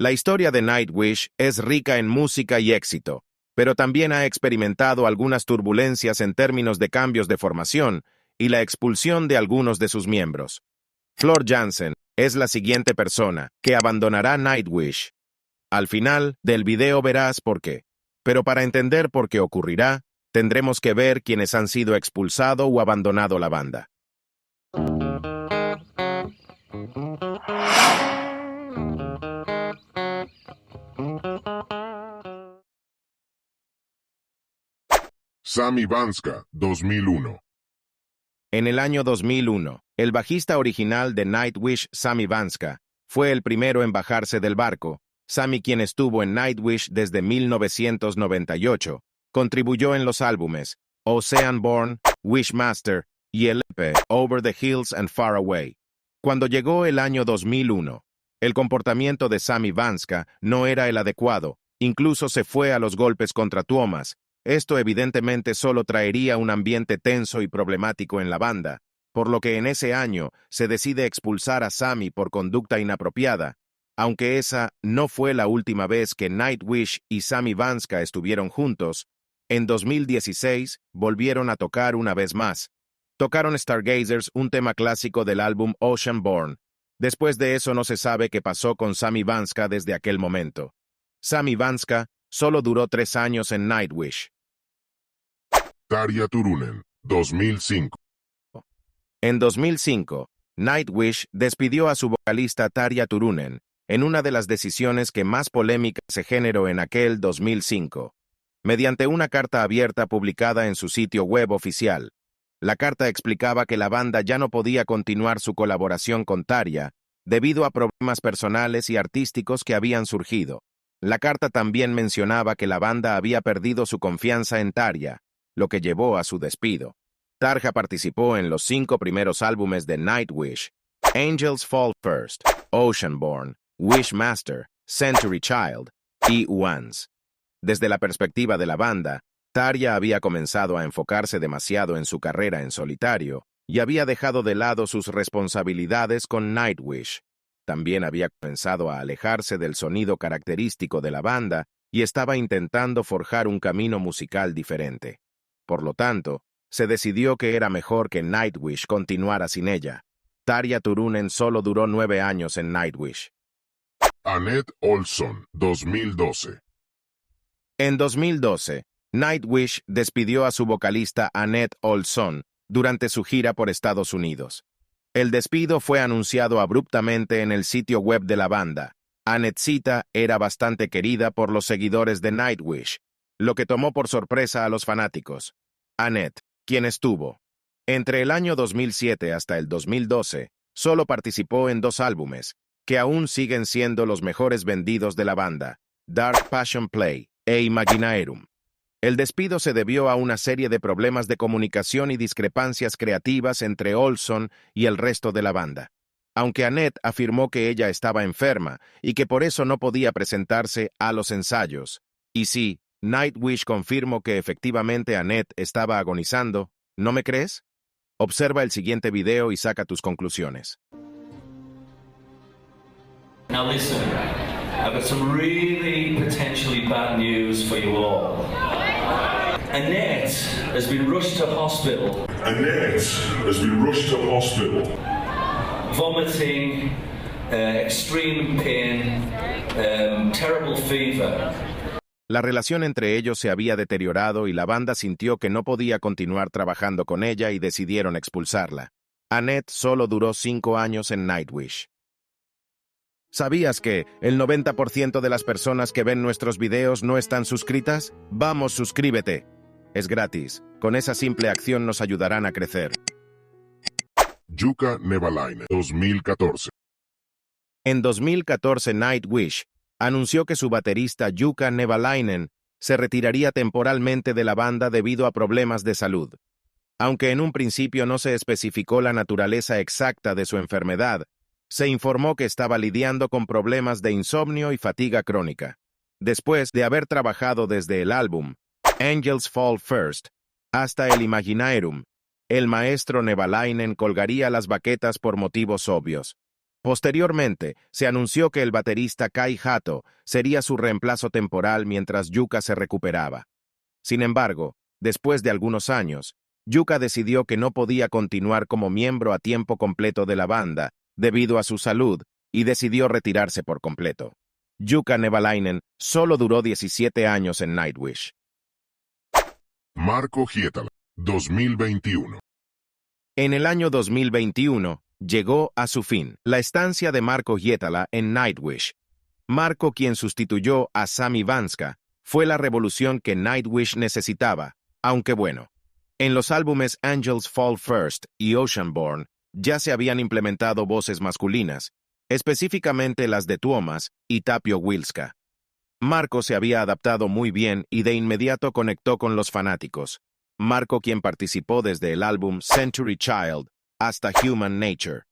La historia de Nightwish es rica en música y éxito, pero también ha experimentado algunas turbulencias en términos de cambios de formación y la expulsión de algunos de sus miembros. Floor Jansen es la siguiente persona que abandonará Nightwish. Al final del video verás por qué, pero para entender por qué ocurrirá, tendremos que ver quienes han sido expulsado o abandonado la banda. Sami Vanska, 2001. En el año 2001, el bajista original de Nightwish, Sami Vanska, fue el primero en bajarse del barco. Sami, quien estuvo en Nightwish desde 1998, contribuyó en los álbumes Oceanborn, Wishmaster y el EP Over the Hills and Far Away. Cuando llegó el año 2001, el comportamiento de Sami Vanska no era el adecuado, incluso se fue a los golpes contra Tuomas. Esto evidentemente solo traería un ambiente tenso y problemático en la banda, por lo que en ese año se decide expulsar a Sami por conducta inapropiada, aunque esa no fue la última vez que Nightwish y Sami Vanska estuvieron juntos. En 2016 volvieron a tocar una vez más. Tocaron Stargazers, un tema clásico del álbum Oceanborn. Después de eso no se sabe qué pasó con Sami Vanska desde aquel momento. Sami Vanska solo duró 3 años en Nightwish. Tarja Turunen, 2005. En 2005, Nightwish despidió a su vocalista Tarja Turunen, en una de las decisiones que más polémica se generó en aquel 2005. Mediante una carta abierta publicada en su sitio web oficial, la carta explicaba que la banda ya no podía continuar su colaboración con Tarja debido a problemas personales y artísticos que habían surgido. La carta también mencionaba que la banda había perdido su confianza en Tarja, lo que llevó a su despido. Tarja participó en los 5 primeros álbumes de Nightwish: Angels Fall First, Oceanborn, Wishmaster, Century Child y Once. Desde la perspectiva de la banda, Tarja había comenzado a enfocarse demasiado en su carrera en solitario y había dejado de lado sus responsabilidades con Nightwish. También había comenzado a alejarse del sonido característico de la banda y estaba intentando forjar un camino musical diferente. Por lo tanto, se decidió que era mejor que Nightwish continuara sin ella. Tarja Turunen solo duró 9 años en Nightwish. Anette Olzon, 2012. En 2012, Nightwish despidió a su vocalista Anette Olzon durante su gira por Estados Unidos. El despido fue anunciado abruptamente en el sitio web de la banda. Annettecita era bastante querida por los seguidores de Nightwish, lo que tomó por sorpresa a los fanáticos. Anette, quien estuvo entre el año 2007 hasta el 2012, solo participó en 2 álbumes, que aún siguen siendo los mejores vendidos de la banda: Dark Passion Play e Imaginaerum. El despido se debió a una serie de problemas de comunicación y discrepancias creativas entre Olzon y el resto de la banda. Aunque Anette afirmó que ella estaba enferma y que por eso no podía presentarse a los ensayos. Y sí, Nightwish confirmó que efectivamente Anette estaba agonizando. ¿No me crees? Observa el siguiente video y saca tus conclusiones. Now listen, I've got some really potentially bad news for you all. Annette has been rushed to hospital. Annette has been rushed to hospital. Vomiting, extreme pain, terrible fever. La relación entre ellos se había deteriorado y la banda sintió que no podía continuar trabajando con ella y decidieron expulsarla. Anette solo duró 5 años en Nightwish. ¿Sabías que el 90% de las personas que ven nuestros videos no están suscritas? Vamos, suscríbete. Es gratis. Con esa simple acción nos ayudarán a crecer. Jukka Nevalainen, 2014. En 2014, Nightwish anunció que su baterista Jukka Nevalainen se retiraría temporalmente de la banda debido a problemas de salud. Aunque en un principio no se especificó la naturaleza exacta de su enfermedad, se informó que estaba lidiando con problemas de insomnio y fatiga crónica. Después de haber trabajado desde el álbum Angels Fall First hasta el Imaginaerum, el maestro Nevalainen colgaría las baquetas por motivos obvios. Posteriormente, se anunció que el baterista Kai Hato sería su reemplazo temporal mientras Yuka se recuperaba. Sin embargo, después de algunos años, Yuka decidió que no podía continuar como miembro a tiempo completo de la banda debido a su salud y decidió retirarse por completo. Jukka Nevalainen solo duró 17 años en Nightwish. Marko Hietala, 2021. En el año 2021, llegó a su fin la estancia de Marko Hietala en Nightwish. Marko, quien sustituyó a Sami Vanska, fue la revolución que Nightwish necesitaba, aunque bueno. En los álbumes Angels Fall First y Oceanborn ya se habían implementado voces masculinas, específicamente las de Tuomas y Tapio Wilska. Marko se había adaptado muy bien y de inmediato conectó con los fanáticos. Marko, quien participó desde el álbum Century Child hasta Human Nature.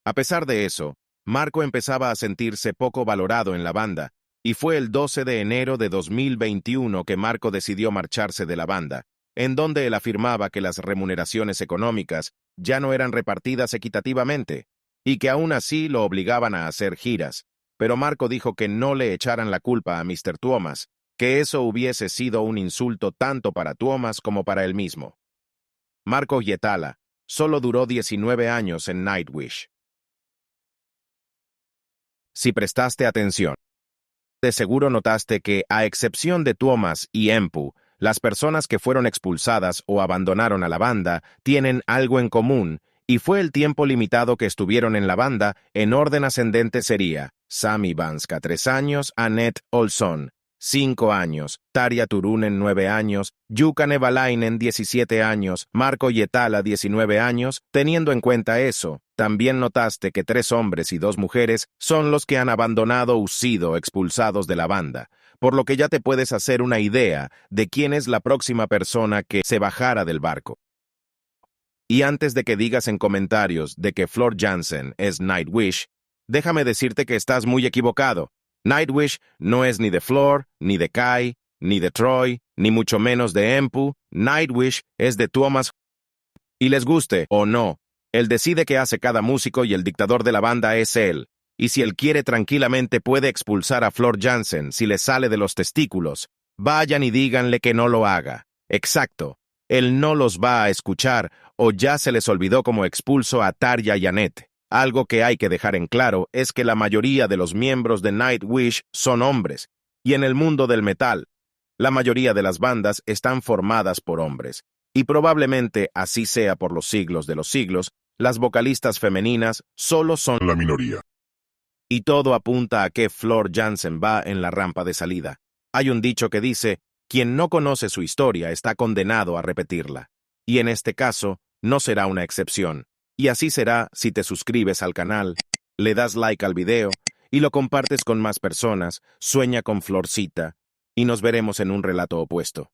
A pesar de eso, Marko empezaba a sentirse poco valorado en la banda, y fue el 12 de enero de 2021 que Marko decidió marcharse de la banda, en donde él afirmaba que las remuneraciones económicas ya no eran repartidas equitativamente, y que aún así lo obligaban a hacer giras, pero Marko dijo que no le echaran la culpa a Mr. Tuomas, que eso hubiese sido un insulto tanto para Tuomas como para él mismo. Marko Hietala solo duró 19 años en Nightwish. Si prestaste atención, de seguro notaste que, a excepción de Tuomas y Empu, las personas que fueron expulsadas o abandonaron a la banda tienen algo en común, y fue el tiempo limitado que estuvieron en la banda. En orden ascendente sería Sami Vanska 3 años, Anette Olsson 5 años, Tarja Turunen 9 años, Jukka Nevalainen 17 años, Marko Hietala 19 años. Teniendo en cuenta eso, también notaste que 3 hombres y 2 mujeres son los que han abandonado o sido expulsados de la banda, por lo que ya te puedes hacer una idea de quién es la próxima persona que se bajara del barco. Y antes de que digas en comentarios de que Floor Jansen es Nightwish, déjame decirte que estás muy equivocado. Nightwish no es ni de Floor, ni de Kai, ni de Troy, ni mucho menos de Empu. Nightwish es de Tuomas. Y les guste o no, él decide qué hace cada músico y el dictador de la banda es él. Y si él quiere tranquilamente puede expulsar a Floor Jansen si le sale de los testículos. Vayan y díganle que no lo haga. Exacto. Él no los va a escuchar o ya se les olvidó cómo expulsó a Tarja y Anette. Algo que hay que dejar en claro es que la mayoría de los miembros de Nightwish son hombres, y en el mundo del metal, la mayoría de las bandas están formadas por hombres, y probablemente así sea por los siglos de los siglos. Las vocalistas femeninas solo son La minoría. y todo apunta a que Floor Jansen va en la rampa de salida. Hay un dicho que dice, quien no conoce su historia está condenado a repetirla, y en este caso no será una excepción. Y así será si te suscribes al canal, le das like al video y lo compartes con más personas. Sueña con Florcita, y nos veremos en un relato opuesto.